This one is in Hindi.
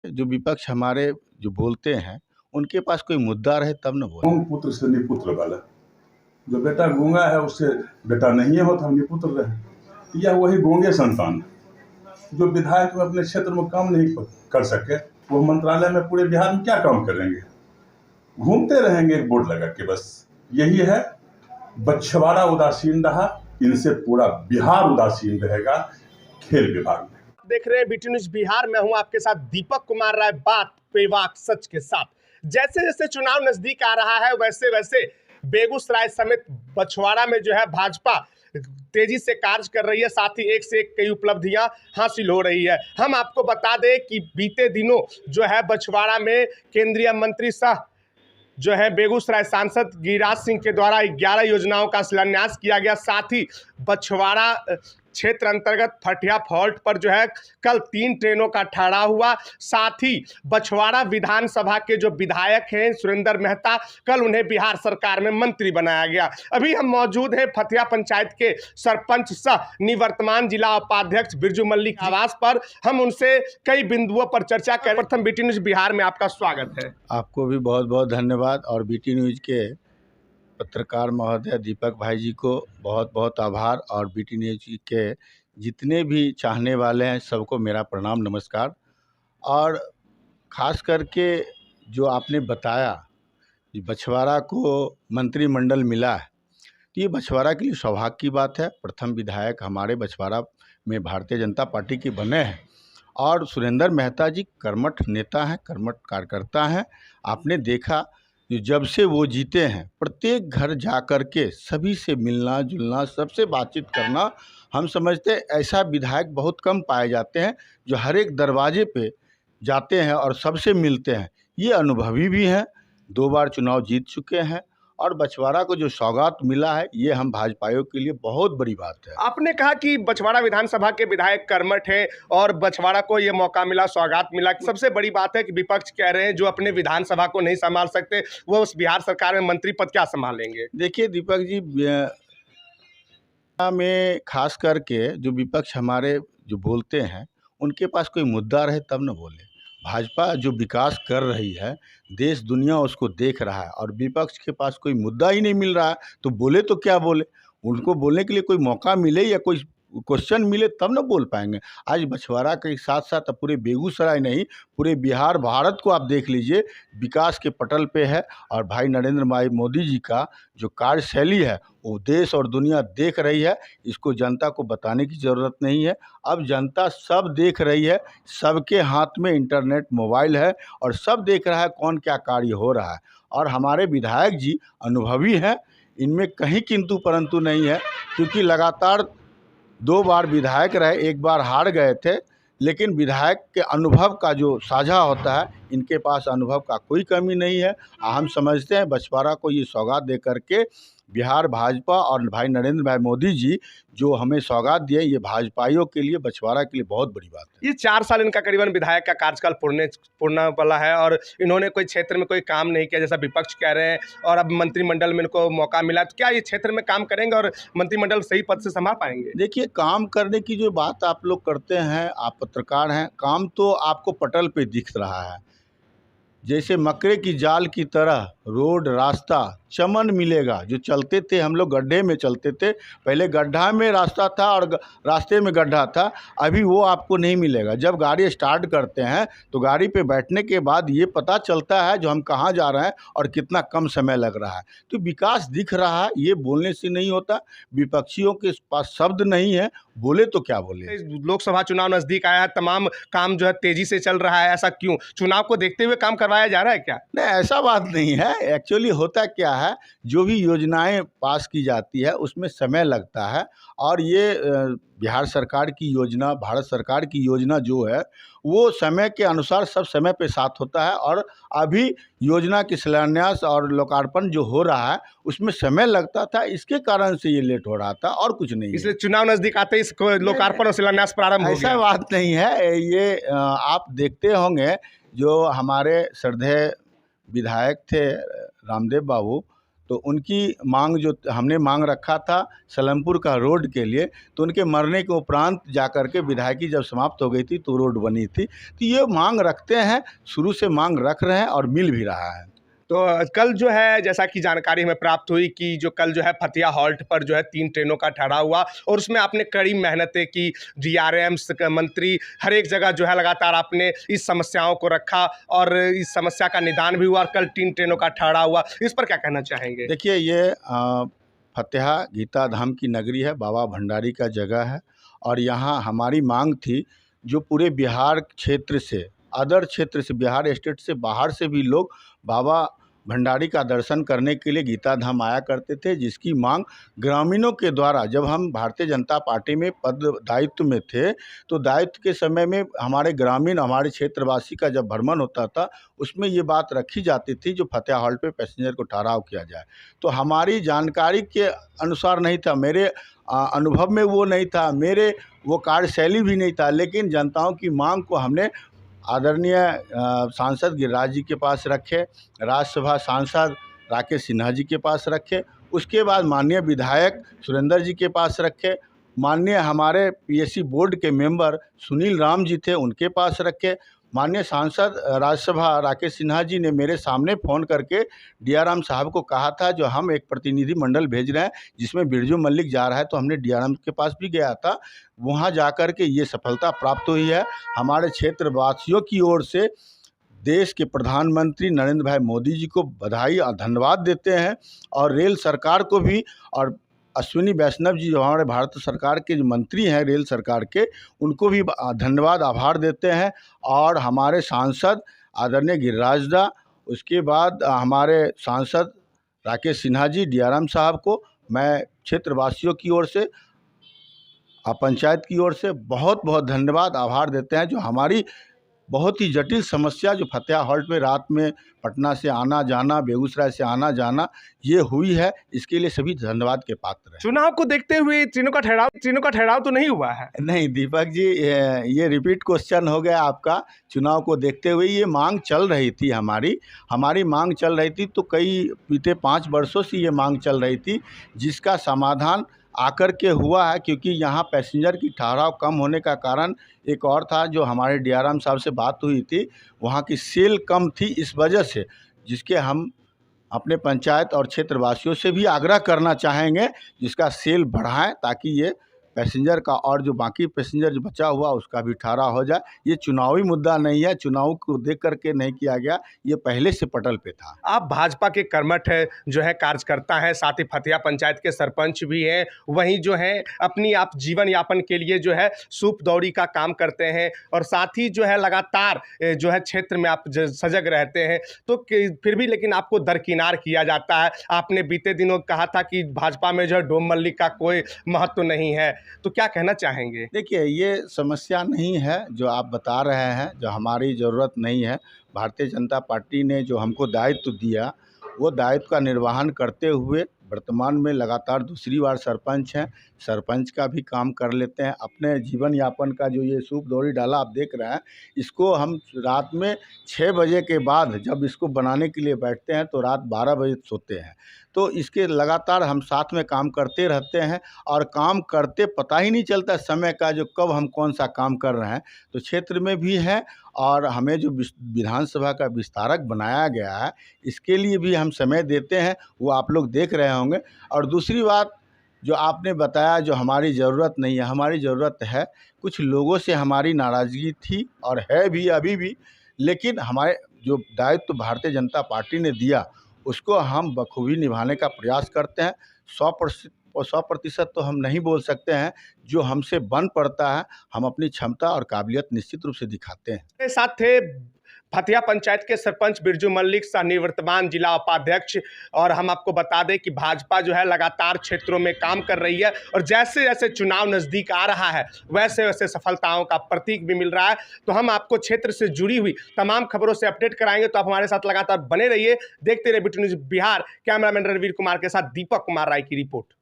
जो विपक्ष हमारे जो बोलते हैं, उनके पास कोई मुद्दा रहे तब ना बोले। गूंग पुत्र से निपुत्र वाला, जो बेटा गूंगा है उससे बेटा नहीं है होता, हम निपुत्र रहे। यह वही गूंगे संतान जो विधायक में अपने क्षेत्र में काम नहीं कर सके, वो मंत्रालय में पूरे बिहार में क्या काम करेंगे? घूमते रहेंगे एक बोर्ड लगा के, बस यही है। बछवाड़ा उदासीन रहा, इनसे पूरा बिहार उदासीन रहेगा खेल विभाग में। देख रहे हैं बीटी न्यूज बिहार में हूं आपके साथ दीपक कुमार राय, बात बेबाक सच के साथ। जैसे जैसे चुनाव नजदीक आ रहा है वैसे वैसे बेगूसराय समेत बछवाड़ा में जो है भाजपा तेजी से कार्य कर रही है, साथ ही एक से एक कई उपलब्धियां हासिल हो रही है। हम आपको बता दें कि बीते दिनों जो है बछवाड़ा में केंद्रीय मंत्री सह जो है बेगूसराय सांसद गिरिराज सिंह के द्वारा 11 योजनाओं का शिलान्यास किया गया। साथ ही बछवाड़ा क्षेत्र अंतर्गत फटिया फॉल्ट पर जो है कल 3 ट्रेनों का ठहराव हुआ। साथ ही बछवाड़ा विधानसभा के जो विधायक हैं सुरेंद्र मेहता, कल उन्हें बिहार सरकार में मंत्री बनाया गया। अभी हम मौजूद हैं फतिया पंचायत के सरपंच सह निवर्तमान जिला उपाध्यक्ष बिरजू मल्लिक आवास पर। हम उनसे कई बिंदुओं पर चर्चा करें। प्रथम बीटी न्यूज बिहार में आपका स्वागत है। आपको भी बहुत बहुत धन्यवाद और बीटी न्यूज के पत्रकार महोदय दीपक भाई जी को बहुत बहुत आभार, और बीटी न्यूज के जितने भी चाहने वाले हैं सबको मेरा प्रणाम नमस्कार। और ख़ास करके जो आपने बताया कि बछवाड़ा को मंत्रिमंडल मिला है, तो ये बछवाड़ा के लिए सौभाग्य की बात है। प्रथम विधायक हमारे बछवाड़ा में भारतीय जनता पार्टी के बने हैं, और सुरेंद्र मेहता जी कर्मठ नेता हैं, कर्मठ कार्यकर्ता हैं। आपने देखा जब से वो जीते हैं, प्रत्येक घर जा कर के सभी से मिलना जुलना, सबसे बातचीत करना, हम समझते हैं ऐसा विधायक बहुत कम पाए जाते हैं जो हर एक दरवाजे पे जाते हैं और सबसे मिलते हैं। ये अनुभवी भी हैं, 2 बार चुनाव जीत चुके हैं, और बछवाड़ा को जो सौगात मिला है ये हम भाजपाइयों के लिए बहुत बड़ी बात है। आपने कहा कि बछवाड़ा विधानसभा के विधायक कर्मठ हैं और बछवाड़ा को ये मौका मिला, सौगात मिला। सबसे बड़ी बात है कि विपक्ष कह रहे हैं जो अपने विधानसभा को नहीं संभाल सकते वो उस बिहार सरकार में मंत्री पद क्या संभालेंगे? देखिए दीपक जी, में खास करके जो विपक्ष हमारे जो बोलते हैं, उनके पास कोई मुद्दा रहे तब न बोले। भाजपा जो विकास कर रही है, देश दुनिया उसको देख रहा है, और विपक्ष के पास कोई मुद्दा ही नहीं मिल रहा है तो बोले तो क्या बोले। उनको बोलने के लिए कोई मौका मिले या कोई क्वेश्चन मिले तब न बोल पाएंगे। आज बछवाड़ा के साथ साथ पूरे बेगूसराय नहीं, पूरे बिहार भारत को आप देख लीजिए, विकास के पटल पे है। और भाई नरेंद्र भाई मोदी जी का जो कार्यशैली है वो देश और दुनिया देख रही है। इसको जनता को बताने की ज़रूरत नहीं है, अब जनता सब देख रही है। सबके हाथ में इंटरनेट मोबाइल है और सब देख रहा है कौन क्या कार्य हो रहा है। और हमारे विधायक जी अनुभवी हैं, इनमें कहीं किंतु परंतु नहीं है, क्योंकि लगातार 2 बार विधायक रहे, 1 बार हार गए थे। लेकिन विधायक के अनुभव का जो साझा होता है, इनके पास अनुभव का कोई कमी नहीं है। हम समझते हैं बछवाड़ा को ये सौगात दे करके बिहार भाजपा और भाई नरेंद्र भाई मोदी जी जो हमें सौगात दिए, ये भाजपाइयों के लिए, बछवाड़ा के लिए बहुत बड़ी बात है। ये 4 साल इनका करीबन विधायक का कार्यकाल पूर्ण वाला है और इन्होंने कोई क्षेत्र में कोई काम नहीं किया जैसा विपक्ष कह रहे हैं, और अब मंत्रिमंडल में इनको मौका मिला, तो क्या ये क्षेत्र में काम करेंगे और मंत्रिमंडल सही पद से संभाल पाएंगे? देखिए, काम करने की जो बात आप लोग करते हैं, आप पत्रकार हैं, काम तो आपको पटल पे दिख रहा है। जैसे मकरे की जाल की तरह रोड रास्ता चमन मिलेगा। जो चलते थे हम लोग गड्ढे में चलते थे, पहले गड्ढा में रास्ता था और रास्ते में गड्ढा था, अभी वो आपको नहीं मिलेगा। जब गाड़ी स्टार्ट करते हैं तो गाड़ी पे बैठने के बाद ये पता चलता है जो हम कहाँ जा रहे हैं और कितना कम समय लग रहा है। तो विकास दिख रहा है, ये बोलने से नहीं होता। विपक्षियों के पास शब्द नहीं है, बोले तो क्या बोले। लोकसभा चुनाव नजदीक आया है, तमाम काम जो है तेजी से चल रहा है, ऐसा क्यों? चुनाव को देखते हुए काम करवाया जा रहा है क्या? नहीं, ऐसा बात नहीं है। एक्चुअली होता क्या है, जो भी योजनाएं पास की जाती है उसमें समय लगता है, और ये बिहार सरकार की योजना, भारत सरकार की योजना जो है वो समय के अनुसार सब समय पे साथ होता है। और अभी योजना की शिलान्यास और लोकार्पण जो हो रहा है उसमें समय लगता था, इसके कारण से ये लेट हो रहा था, और कुछ नहीं। इसलिए चुनाव नजदीक आते ही इसको लोकार्पण और शिलान्यास प्रारंभ हो गया। ऐसा बात नहीं है। ये आप देखते होंगे जो हमारे श्रद्धेय विधायक थे रामदेव बाबू, तो उनकी मांग जो हमने मांग रखा था सलेमपुर का रोड के लिए, तो उनके मरने के उपरांत जाकर के विधायकी जब समाप्त हो गई थी तो रोड बनी थी। तो ये मांग रखते हैं, शुरू से मांग रख रहे हैं और मिल भी रहा है। तो कल जो है जैसा कि जानकारी हमें प्राप्त हुई कि जो कल जो है फतिया हॉल्ट पर जो है 3 ट्रेनों का ठहराव हुआ और उसमें आपने कड़ी मेहनतें की, डीआरएम्स मंत्री हर एक जगह जो है लगातार आपने इस समस्याओं को रखा और इस समस्या का निदान भी हुआ और कल 3 ट्रेनों का ठहराव हुआ। इस पर क्या कहना चाहेंगे? देखिए, ये फतेहा गीता धाम की नगरी है, बाबा भंडारी का जगह है और यहाँ हमारी मांग थी जो पूरे बिहार क्षेत्र से, अदर क्षेत्र से, बिहार स्टेट से बाहर से भी लोग बाबा भंडारी का दर्शन करने के लिए गीता धाम आया करते थे, जिसकी मांग ग्रामीणों के द्वारा, जब हम भारतीय जनता पार्टी में पद दायित्व में थे तो दायित्व के समय में हमारे ग्रामीण, हमारे क्षेत्रवासी का जब भ्रमण होता था उसमें ये बात रखी जाती थी जो फतेहा हॉल्ट पे पैसेंजर को ठहराव किया जाए। तो हमारी जानकारी के अनुसार नहीं था, मेरे अनुभव में वो नहीं था, मेरे वो कार्यशैली भी नहीं था, लेकिन जनताओं की मांग को हमने आदरणीय सांसद गिरिराज जी के पास रखे, राज्यसभा सांसद राकेश सिन्हा जी के पास रखे, उसके बाद माननीय विधायक सुरेंद्र जी के पास रखे, माननीय हमारे पीएससी बोर्ड के मेंबर सुनील राम जी थे उनके पास रखे, माननीय सांसद राज्यसभा राकेश सिन्हा जी ने मेरे सामने फ़ोन करके डीआरएम साहब को कहा था जो हम एक प्रतिनिधि मंडल भेज रहे हैं जिसमें बिरजू मल्लिक जा रहा है, तो हमने डीआरएम के पास भी गया था, वहाँ जाकर के ये सफलता प्राप्त हुई है। हमारे क्षेत्रवासियों की ओर से देश के प्रधानमंत्री नरेंद्र भाई मोदी जी को बधाई और धन्यवाद देते हैं और रेल सरकार को भी, और अश्विनी वैष्णव जी जो हमारे भारत सरकार के जो मंत्री हैं रेल सरकार के, उनको भी धन्यवाद आभार देते हैं। और हमारे सांसद आदरणीय गिरिराज दा, उसके बाद हमारे सांसद राकेश सिन्हा जी, डीआरएम साहब को मैं क्षेत्रवासियों की ओर से, पंचायत की ओर से बहुत बहुत धन्यवाद आभार देते हैं। जो हमारी बहुत ही जटिल समस्या जो फतेहा हॉल्ट में रात में पटना से आना जाना, बेगूसराय से आना जाना ये हुई है, इसके लिए सभी धन्यवाद के पात्र हैं। चुनाव को देखते हुए ट्रेनों का ठहराव तो नहीं हुआ है? नहीं दीपक जी, ये रिपीट क्वेश्चन हो गया आपका। चुनाव को देखते हुए ये मांग चल रही थी, हमारी मांग चल रही थी, तो कई बीते 5 वर्षों से ये मांग चल रही थी, जिसका समाधान आकर के हुआ है। क्योंकि यहाँ पैसेंजर की ठहराव कम होने का कारण एक और था, जो हमारे डीआरएम साहब से बात हुई थी, वहाँ की सेल कम थी, इस वजह से, जिसके हम अपने पंचायत और क्षेत्रवासियों से भी आग्रह करना चाहेंगे जिसका सेल बढ़ाएं, ताकि ये पैसेंजर का और जो बाकी पैसेंजर जो बचा हुआ उसका भी ठहराव हो जाए। ये चुनावी मुद्दा नहीं है, चुनाव को देख करके नहीं किया गया, ये पहले से पटल पे था। आप भाजपा के कर्मठ जो है कार्यकर्ता हैं, साथ ही फतिया पंचायत के सरपंच भी हैं, वहीं जो है अपनी आप जीवन यापन के लिए जो है सूप दौड़ी का काम करते हैं और साथ ही जो है लगातार जो है क्षेत्र में आप सजग रहते हैं, तो फिर भी लेकिन आपको दरकिनार किया जाता है। आपने बीते दिनों कहा था कि भाजपा में जो है डोम मल्लिक का कोई महत्व नहीं है, तो क्या कहना चाहेंगे? देखिए, ये समस्या नहीं है जो आप बता रहे हैं, जो हमारी ज़रूरत नहीं है। भारतीय जनता पार्टी ने जो हमको दायित्व दिया, वो दायित्व का निर्वहन करते हुए वर्तमान में लगातार दूसरी बार सरपंच हैं, सरपंच का भी काम कर लेते हैं। अपने जीवन यापन का जो ये सूप दौड़ी डाला आप देख रहे हैं, इसको हम रात में 6 बजे के बाद जब इसको बनाने के लिए बैठते हैं तो रात 12 बजे सोते हैं। तो इसके लगातार हम साथ में काम करते रहते हैं और काम करते पता ही नहीं चलता समय का, जो कब हम कौन सा काम कर रहे हैं। तो क्षेत्र में भी है और हमें जो विधानसभा का विस्तारक बनाया गया है, इसके लिए भी हम समय देते हैं, वो आप लोग देख रहे होंगे। और दूसरी बात जो आपने बताया, जो हमारी ज़रूरत नहीं है, हमारी ज़रूरत है। कुछ लोगों से हमारी नाराज़गी थी और है भी अभी भी, लेकिन हमारे जो दायित्व भारतीय जनता पार्टी ने दिया उसको हम बखूबी निभाने का प्रयास करते हैं। 100% तो हम नहीं बोल सकते हैं, जो हमसे बन पड़ता है हम अपनी क्षमता और काबिलियत निश्चित रूप से दिखाते हैं। मेरे साथ थे फतिया पंचायत के सरपंच बिरजू मल्लिक, निवर्तमान जिला उपाध्यक्ष। और हम आपको बता दें कि भाजपा जो है लगातार क्षेत्रों में काम कर रही है और जैसे जैसे चुनाव नज़दीक आ रहा है वैसे वैसे सफलताओं का प्रतीक भी मिल रहा है। तो हम आपको क्षेत्र से जुड़ी हुई तमाम खबरों से अपडेट कराएंगे, तो आप हमारे साथ लगातार बने रहिए। देखते रहिए BT news Bihar. Cameraman Ranveer Kumar के साथ दीपक कुमार राय की रिपोर्ट।